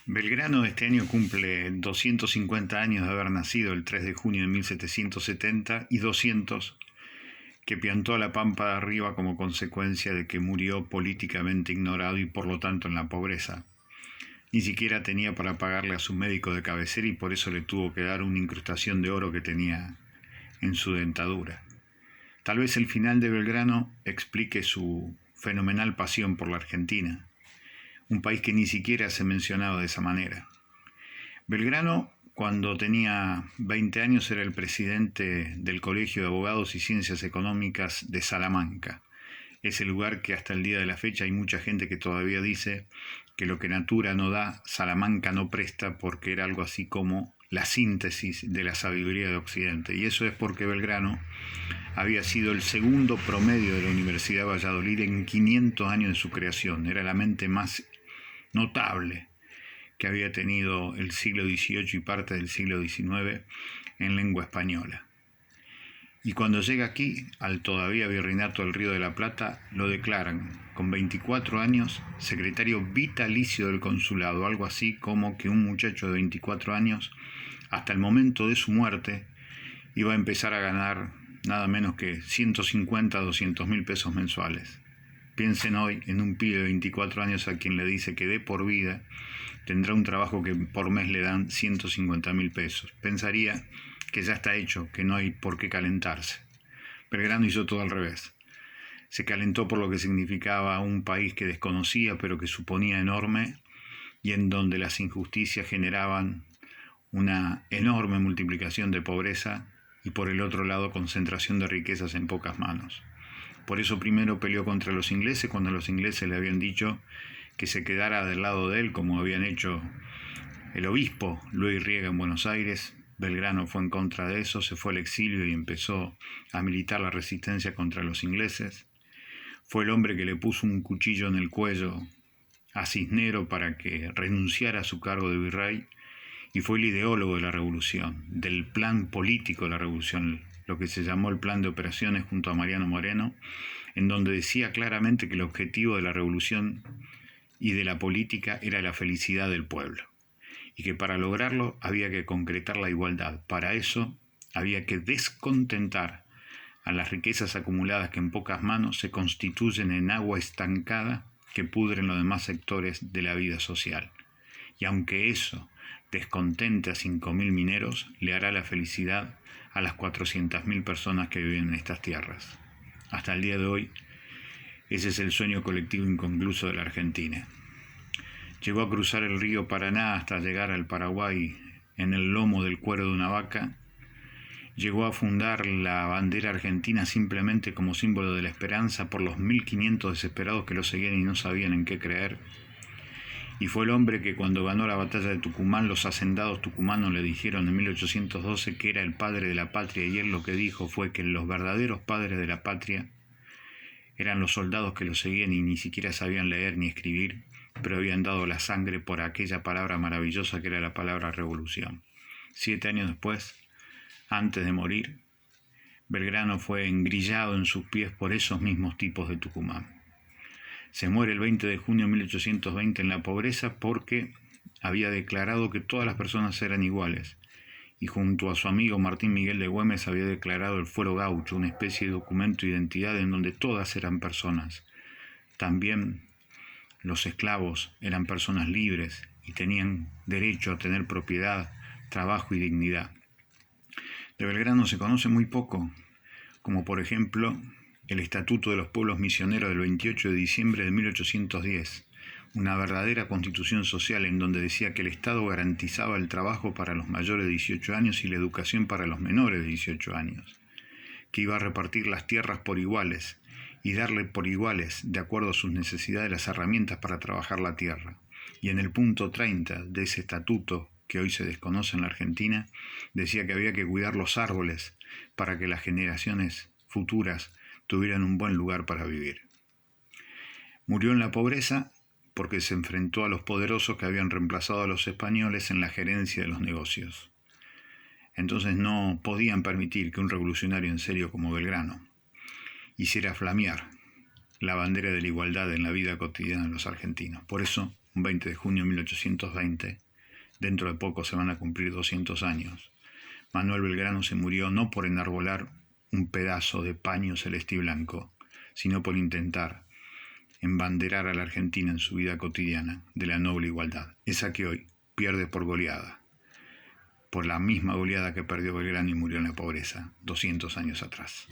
Belgrano este año cumple 250 años de haber nacido el 3 de junio de 1770 y 200 que piantó a la Pampa de Arriba como consecuencia de que murió políticamente ignorado y por lo tanto en la pobreza. Ni siquiera tenía para pagarle a su médico de cabecera y por eso le tuvo que dar una incrustación de oro que tenía en su dentadura. Tal vez el final de Belgrano explique su fenomenal pasión por la Argentina, un país que ni siquiera se mencionaba de esa manera. Belgrano, cuando tenía 20 años, era el presidente del Colegio de Abogados y Ciencias Económicas de Salamanca, ese lugar que hasta el día de la fecha hay mucha gente que todavía dice que lo que Natura no da, Salamanca no presta, porque era algo así como la síntesis de la sabiduría de Occidente. Y eso es porque Belgrano había sido el segundo promedio de la Universidad de Valladolid en 500 años de su creación. Era la mente más notable que había tenido el siglo XVIII y parte del siglo XIX en lengua española. Y cuando llega aquí, al todavía virreinato del Río de la Plata, lo declaran, con 24 años, secretario vitalicio del consulado, algo así como que un muchacho de 24 años, hasta el momento de su muerte, iba a empezar a ganar nada menos que 150 a 200 mil pesos mensuales. Piensen hoy en un pibe de 24 años a quien le dice que de por vida tendrá un trabajo que por mes le dan 150 mil pesos. Pensaría que ya está hecho, que no hay por qué calentarse. Belgrano hizo todo al revés. Se calentó por lo que significaba un país que desconocía pero que suponía enorme y en donde las injusticias generaban una enorme multiplicación de pobreza y por el otro lado concentración de riquezas en pocas manos. Por eso primero peleó contra los ingleses cuando los ingleses le habían dicho que se quedara del lado de él, como habían hecho el obispo Luis Riega en Buenos Aires. Belgrano fue en contra de eso, se fue al exilio y empezó a militar la resistencia contra los ingleses. Fue el hombre que le puso un cuchillo en el cuello a Cisnero para que renunciara a su cargo de virrey y fue el ideólogo de la revolución, del plan político de la revolución, lo que se llamó el plan de operaciones junto a Mariano Moreno, en donde decía claramente que el objetivo de la revolución y de la política era la felicidad del pueblo, y que para lograrlo había que concretar la igualdad. Para eso había que descontentar a las riquezas acumuladas que en pocas manos se constituyen en agua estancada que pudren los demás sectores de la vida social. Y aunque eso descontente a 5.000 mineros, le hará la felicidad a las 400.000 personas que viven en estas tierras. Hasta el día de hoy, ese es el sueño colectivo inconcluso de la Argentina. Llegó a cruzar el río Paraná hasta llegar al Paraguay en el lomo del cuero de una vaca. Llegó a fundar la bandera argentina simplemente como símbolo de la esperanza por los 1.500 desesperados que lo seguían y no sabían en qué creer. Y fue el hombre que cuando ganó la batalla de Tucumán, los hacendados tucumanos le dijeron en 1812 que era el padre de la patria, y él lo que dijo fue que los verdaderos padres de la patria eran los soldados que lo seguían y ni siquiera sabían leer ni escribir, pero habían dado la sangre por aquella palabra maravillosa que era la palabra revolución. 7 años después, antes de morir, Belgrano fue engrillado en sus pies por esos mismos tipos de Tucumán. Se muere el 20 de junio de 1820 en la pobreza porque había declarado que todas las personas eran iguales, y junto a su amigo Martín Miguel de Güemes había declarado el fuero gaucho, una especie de documento de identidad en donde todas eran personas. También los esclavos eran personas libres y tenían derecho a tener propiedad, trabajo y dignidad. De Belgrano se conoce muy poco, como por ejemplo el Estatuto de los Pueblos Misioneros del 28 de diciembre de 1810, una verdadera constitución social en donde decía que el Estado garantizaba el trabajo para los mayores de 18 años y la educación para los menores de 18 años, que iba a repartir las tierras por iguales y darle por iguales, de acuerdo a sus necesidades, las herramientas para trabajar la tierra. Y en el punto 30 de ese estatuto, que hoy se desconoce en la Argentina, decía que había que cuidar los árboles para que las generaciones futuras tuvieran un buen lugar para vivir. Murió en la pobreza porque se enfrentó a los poderosos que habían reemplazado a los españoles en la gerencia de los negocios. Entonces no podían permitir que un revolucionario en serio como Belgrano hiciera flamear la bandera de la igualdad en la vida cotidiana de los argentinos. Por eso un 20 de junio de 1820, dentro de poco se van a cumplir 200 años, Manuel Belgrano se murió no por enarbolar un pedazo de paño celeste y blanco, sino por intentar embanderar a la Argentina en su vida cotidiana de la noble igualdad, esa que hoy pierde por goleada, por la misma goleada que perdió Belgrano y murió en la pobreza 200 años atrás.